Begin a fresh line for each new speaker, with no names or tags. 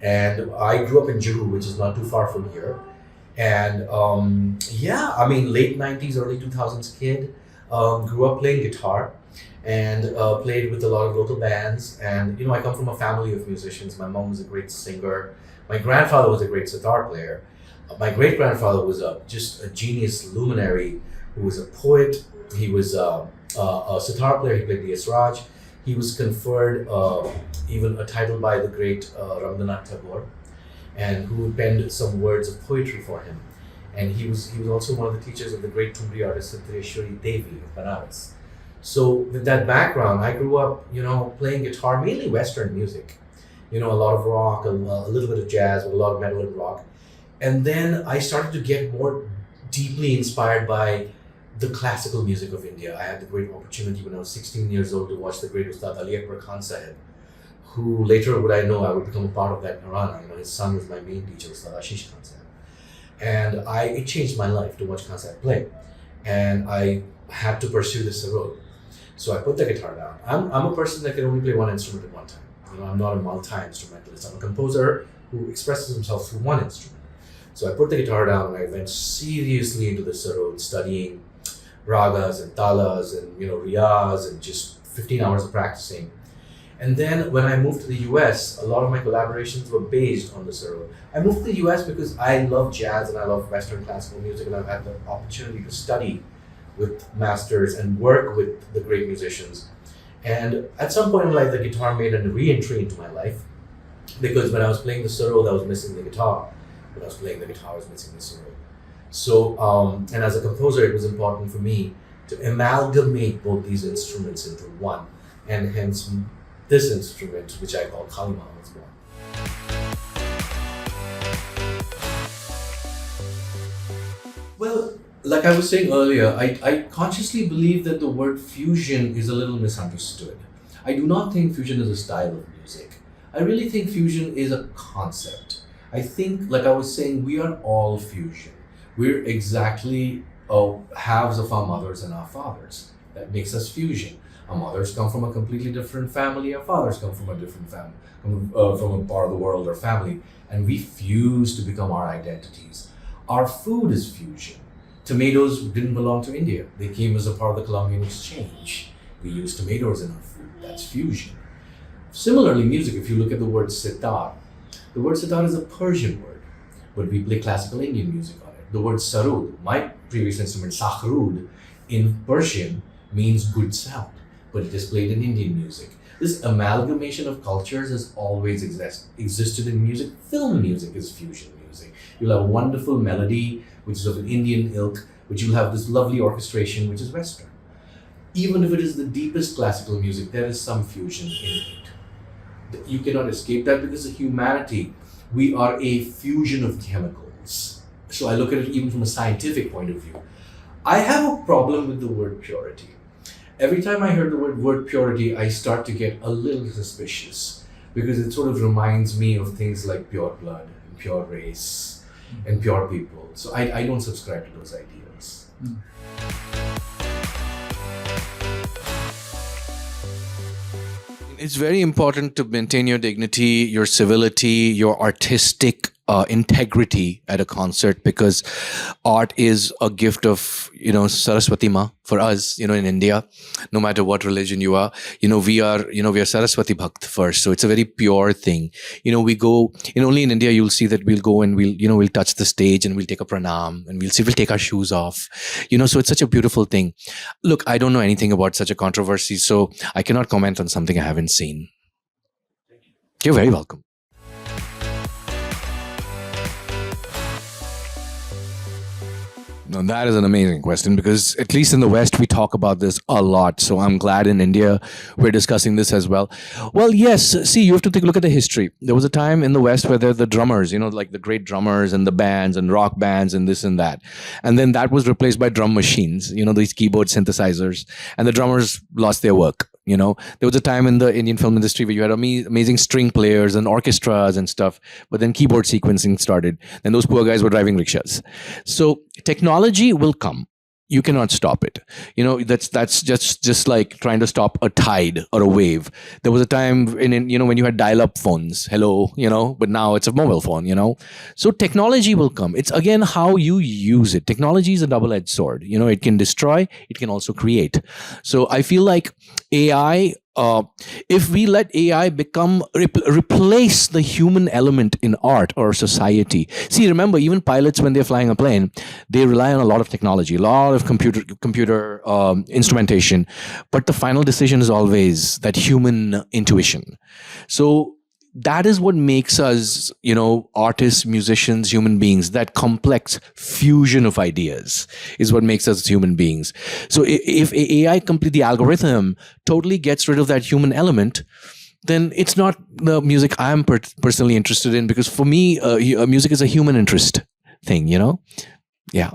And I grew up in Juhu, which is not too far from here. And yeah, I mean, late 90s, early 2000s kid, grew up playing guitar and played with a lot of local bands. And, you know, I come from a family of musicians. My mom was a great singer. My grandfather was a great sitar player. My great grandfather was just a genius luminary who was a poet. He was a sitar player. He played the Esraj. He was conferred even a title by the great Rabindranath Tagore, and who penned some words of poetry for him. And he was also one of the teachers of the great Tumri artist Satyeshwari Devi of Banaras. So with that background, I grew up, you know, playing guitar, mainly Western music. You know, a lot of rock, a little bit of jazz, but a lot of metal and rock. And then I started to get more deeply inspired by the classical music of India. I had the great opportunity when I was 16 years old to watch the great Ustad Ali Akbar Khan Sahib, who later would I know I would become a part of that Gharana. You know, his son was my main teacher, Ustad Ashish Khan Sahib. And it changed my life to watch Khan Sahib play. And I had to pursue this road. So I put the guitar down. I'm a person that can only play one instrument at one time. You know, I'm not a multi-instrumentalist. I'm a composer who expresses himself through one instrument. So I put the guitar down and I went seriously into this road, studying ragas and talas and, you know, riyas and just 15 hours of practicing. And then when I moved to the US, a lot of my collaborations were based on this road. I moved to the US because I love jazz and I love Western classical music, and I've had the opportunity to study with masters and work with the great musicians. And at some point in life, the guitar made a re-entry into my life, because when I was playing the sarod, I was missing the guitar. When I was playing the guitar, I was missing the sarod. So, and as a composer, it was important for me to amalgamate both these instruments into one, and hence this instrument, which I call Kalima, was born. Well, like I was saying earlier, I consciously believe that the word fusion is a little misunderstood. I do not think fusion is a style of music. I really think fusion is a concept. I think, like I was saying, we are all fusion. We're exactly halves of our mothers and our fathers. That makes us fusion. Our mothers come from a completely different family. Our fathers come from a different family, from a part of the world or family. And we fuse to become our identities. Our food is fusion. Tomatoes didn't belong to India. They came as a part of the Columbian exchange. We use tomatoes in our food. That's fusion. Similarly, music, if you look at the word sitar is a Persian word, but we play classical Indian music on it. The word sarud, my previous instrument, sakhrud, in Persian means good sound, but it is played in Indian music. This amalgamation of cultures has always existed in music. Film music is fusion music. You'll have a wonderful melody, which is of an Indian ilk, but you'll have this lovely orchestration, which is Western. Even if it is the deepest classical music, there is some fusion in it. You cannot escape that, because of humanity, we are a fusion of chemicals. So I look at it even from a scientific point of view. I have a problem with the word purity. Every time I hear the word purity, I start to get a little suspicious, because it sort of reminds me of things like pure blood and pure race and pure people. So I don't subscribe to those ideas.
It's very important to maintain your dignity, your civility, your artistic integrity at a concert, because art is a gift of, Saraswati Ma for us, in India, no matter what religion you are, we are Saraswati Bhakt first. So it's a very pure thing. We go, only in India, you'll see that we'll go and we'll touch the stage and we'll take a pranam and we'll take our shoes off, so it's such a beautiful thing. Look, I don't know anything about such a controversy, so I cannot comment on something I haven't seen. You're very welcome. Now, that is an amazing question, because at least in the West, we talk about this a lot. So I'm glad in India, we're discussing this as well. Well, yes, see, you have to take a look at the history. There was a time in the West where there were the drummers, like the great drummers and the bands and rock bands and this and that. And then that was replaced by drum machines, these keyboard synthesizers, and the drummers lost their work. There was a time in the Indian film industry where you had amazing string players and orchestras and stuff, but then keyboard sequencing started, and those poor guys were driving rickshaws. So technology will come. you cannot stop it. That's just like trying to stop a tide or a wave. There was a time when you had dial-up phones, hello, but now it's a mobile phone. So technology will come. It's again how you use it. Technology is a double-edged sword. It can destroy, it can also create. So I feel like AI, if we let AI replace the human element in art or society. See, remember, even pilots, when they're flying a plane, they rely on a lot of technology, a lot of computer instrumentation, but the final decision is always that human intuition. So that is what makes us, artists, musicians, human beings. That complex fusion of ideas is what makes us human beings. So if AI the algorithm totally gets rid of that human element, then it's not the music I'm personally interested in, because for me, music is a human interest thing, Yeah.